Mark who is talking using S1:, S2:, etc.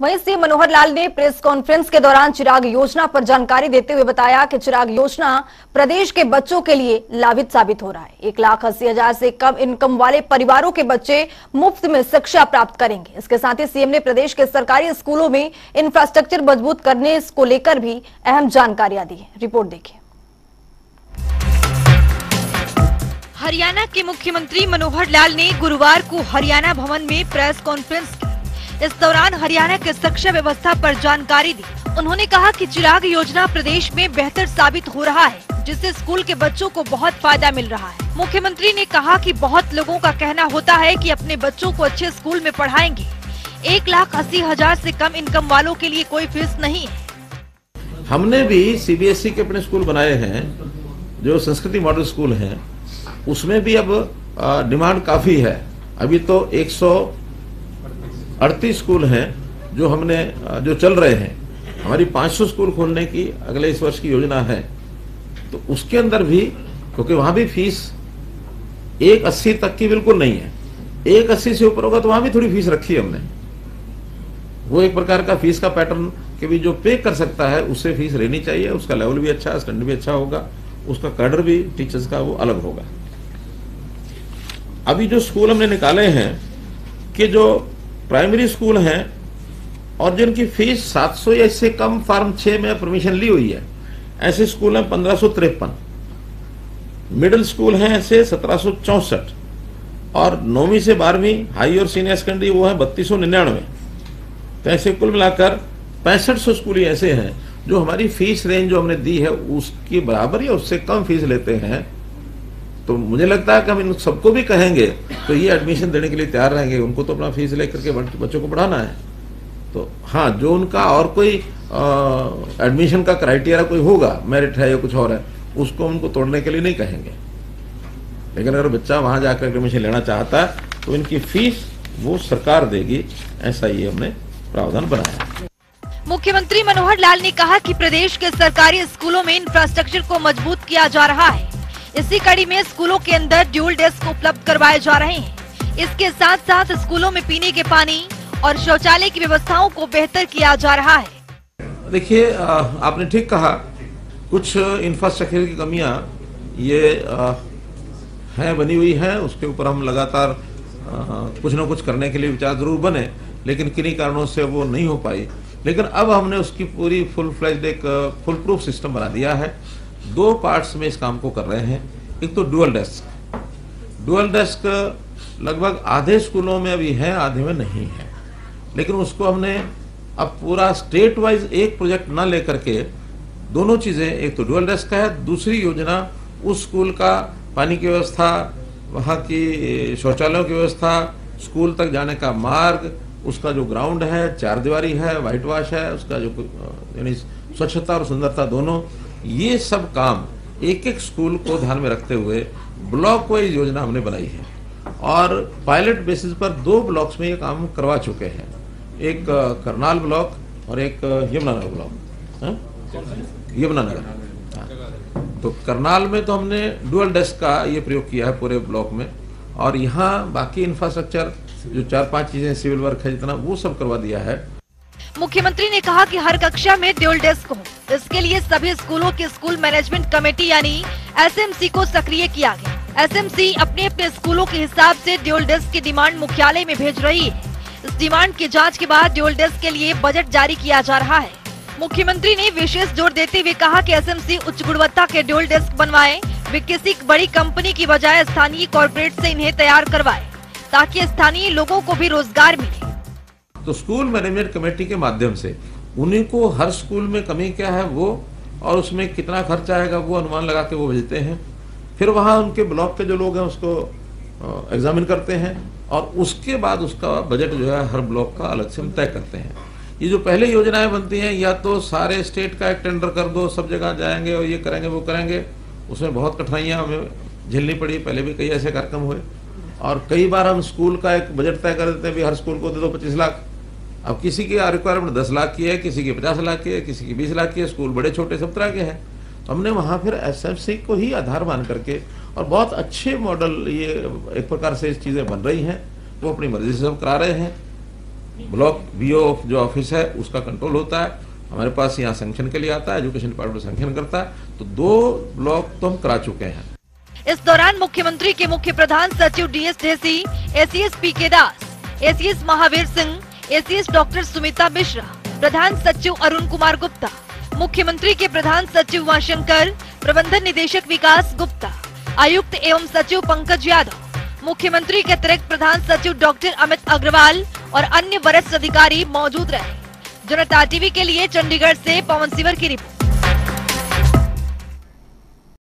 S1: वहीं सीएम मनोहर लाल ने press conference के दौरान चिराग योजना पर जानकारी देते हुए बताया कि चिराग योजना प्रदेश के बच्चों के लिए लाभित साबित हो रहा है। 1,80,000 से कम इनकम वाले परिवारों के बच्चे मुफ्त में शिक्षा प्राप्त करेंगे। इसके साथ ही सीएम ने प्रदेश के सरकारी स्कूलों में इंफ्रास्ट्रक्चर मजबूत करने को लेकर भी अहम जानकारियां दी है। रिपोर्ट देखिए।
S2: हरियाणा के मुख्यमंत्री मनोहर लाल ने गुरुवार को हरियाणा भवन में प्रेस कॉन्फ्रेंस की। इस दौरान हरियाणा के शिक्षा व्यवस्था पर जानकारी दी। उन्होंने कहा कि चिराग योजना प्रदेश में बेहतर साबित हो रहा है, जिससे स्कूल के बच्चों को बहुत फायदा मिल रहा है। मुख्यमंत्री ने कहा कि बहुत लोगों का कहना होता है कि अपने बच्चों को अच्छे स्कूल में पढ़ाएंगे। 1,80,000 से कम इनकम वालों के लिए कोई फीस नहीं है।
S3: हमने भी सीबीएसई के अपने स्कूल बनाए हैं, जो संस्कृति मॉडल स्कूल हैं, उसमें भी अब डिमांड काफी है। अभी तो 138 स्कूल हैं जो चल रहे हैं। हमारी 500 स्कूल खोलने की अगले इस वर्ष की योजना है। तो उसके अंदर भी, क्योंकि वहां भी फीस 1,80 तक की बिल्कुल नहीं है, 1,80 से ऊपर होगा तो वहां भी थोड़ी फीस रखी है हमने। वो एक प्रकार का फीस का पैटर्न के भी जो पे कर सकता है उससे फीस लेनी चाहिए। उसका लेवल भी अच्छा, स्टैंडर्ड भी अच्छा होगा, उसका कैडर भी टीचर्स का वो अलग होगा। अभी जो स्कूल हमने निकाले हैं कि जो प्राइमरी स्कूल हैं और जिनकी फीस 700 या इससे कम फॉर्म 6 में परमिशन ली हुई है, ऐसे स्कूल हैं 1553। मिडिल स्कूल हैं ऐसे 1764 और 9वीं से 12वीं हाई और सीनियर सेकेंडरी वो है 3299। तो ऐसे कुल मिलाकर 6500 स्कूल ऐसे हैं जो हमारी फीस रेंज जो हमने दी है उसकी बराबर या उससे कम फीस लेते हैं। तो मुझे लगता है कि हम इन सबको भी कहेंगे तो ये एडमिशन देने के लिए तैयार रहेंगे। उनको तो अपना फीस लेकर के बच्चों को पढ़ाना है। तो हाँ, जो उनका और कोई एडमिशन का क्राइटेरिया कोई होगा, मेरिट है या कुछ और है, उसको उनको तोड़ने के लिए नहीं कहेंगे। लेकिन अगर बच्चा वहां जाकर एडमिशन लेना चाहता है तो इनकी फीस वो सरकार देगी, ऐसा ही हमने प्रावधान बनाया।
S2: मुख्यमंत्री मनोहर लाल ने कहा कि प्रदेश के सरकारी स्कूलों में इंफ्रास्ट्रक्चर को मजबूत किया जा रहा है। इसी कड़ी में स्कूलों के अंदर ड्यूल डेस्क उपलब्ध करवाए जा रहे हैं। इसके साथ साथ स्कूलों में पीने के पानी और शौचालय की व्यवस्थाओं को बेहतर किया जा रहा है।
S3: देखिए, आपने ठीक कहा, कुछ इंफ्रास्ट्रक्चर की कमियां ये हैं, बनी हुई हैं। उसके ऊपर हम लगातार कुछ न कुछ करने के लिए विचार जरूर बने, लेकिन किन्हीं कारणों से वो नहीं हो पाई। लेकिन अब हमने उसकी पूरी फुल फ्लेज्ड एक फुल प्रूफ सिस्टम बना दिया है। 2 पार्ट्स में इस काम को कर रहे हैं। एक तो डुअल डेस्क लगभग आधे स्कूलों में अभी है, आधे में नहीं है। लेकिन उसको हमने अब पूरा स्टेट वाइज एक प्रोजेक्ट ना लेकर के दोनों चीजें, एक तो डुअल डेस्क का है, दूसरी योजना उस स्कूल का पानी की व्यवस्था, वहाँ की शौचालयों की व्यवस्था, स्कूल तक जाने का मार्ग, उसका जो ग्राउंड है, 4 दीवारी है, व्हाइट वॉश है, उसका जो यानी स्वच्छता और सुंदरता दोनों, ये सब काम एक एक स्कूल को ध्यान में रखते हुए ब्लॉक वाइज योजना हमने बनाई है। और पायलट बेसिस पर 2 ब्लॉक्स में ये काम करवा चुके हैं, एक करनाल ब्लॉक और एक यमुनानगर ब्लॉक। यमुनानगर, तो करनाल में तो हमने डुअल डेस्क का ये प्रयोग किया है पूरे ब्लॉक में। और यहाँ बाकी इंफ्रास्ट्रक्चर जो 4-5 चीजें सिविल वर्क है जितना, वो सब करवा दिया है।
S2: मुख्यमंत्री ने कहा कि हर कक्षा में ड्यूल डेस्क हो। इसके लिए सभी स्कूलों की स्कूल मैनेजमेंट कमेटी यानी एसएमसी को सक्रिय किया गया। एसएमसी अपने अपने स्कूलों के हिसाब से ड्यूल डेस्क की डिमांड मुख्यालय में भेज रही है। इस डिमांड की जांच के बाद ड्यूल डेस्क के लिए बजट जारी किया जा रहा है। मुख्यमंत्री ने विशेष जोर देते हुए कहा कि एसएमसी उच्च गुणवत्ता के ड्यूल डेस्क बनवाए। वे किसी बड़ी कंपनी की बजाय स्थानीय कॉर्पोरेट से इन्हें तैयार करवाए, ताकि स्थानीय लोगों को भी रोजगार मिले।
S3: तो स्कूल मैनेजमेंट कमेटी के माध्यम से उन्हीं को हर स्कूल में कमी क्या है वो और उसमें कितना खर्च आएगा वो अनुमान लगा के वो भेजते हैं। फिर वहाँ उनके ब्लॉक के जो लोग हैं उसको एग्जामिन करते हैं और उसके बाद उसका बजट जो है हर ब्लॉक का अलग से हम तय करते हैं। ये जो पहले योजनाएं बनती हैं, या तो सारे स्टेट का एक टेंडर कर दो, सब जगह जाएंगे और ये करेंगे वो करेंगे, उसमें बहुत कठिनाइयाँ हमें झेलनी पड़ी। पहले भी कई ऐसे कार्यक्रम हुए और कई बार हम स्कूल का एक बजट तय कर देते हैं, भी हर स्कूल को दे दो 25 लाख। अब किसी की रिक्वायरमेंट 10 लाख की है, किसी की 50 लाख की है, किसी की 20 लाख की है। स्कूल बड़े छोटे सब तरह के हैं। तो हमने वहाँ फिर एसएमसी को ही आधार मान करके, और बहुत अच्छे मॉडल ये एक प्रकार से चीज़ें बन रही हैं, वो अपनी मर्जी से सब करा रहे हैं। ब्लॉक वीओ जो ऑफिस है उसका कंट्रोल होता है, हमारे पास यहाँ सैंक्शन के लिए आता है, एजुकेशन डिपार्टमेंट सैंक्शन करता है। तो 2 ब्लॉक तो हम करा चुके हैं।
S2: इस दौरान मुख्यमंत्री के मुख्य प्रधान सचिव DS Dhesi, ACS PK Das, ACS Mahavir Singh, ACS doctor Sumita Mishra, प्रधान सचिव अरुण कुमार गुप्ता, मुख्यमंत्री के प्रधान सचिव उमाशंकर, प्रबंधन निदेशक विकास गुप्ता, आयुक्त एवं सचिव पंकज यादव, मुख्यमंत्री के अतिरिक्त प्रधान सचिव डॉक्टर अमित अग्रवाल और अन्य वरिष्ठ अधिकारी मौजूद रहे। जनता टीवी के लिए चंडीगढ़ से पवन सिवर की रिपोर्ट।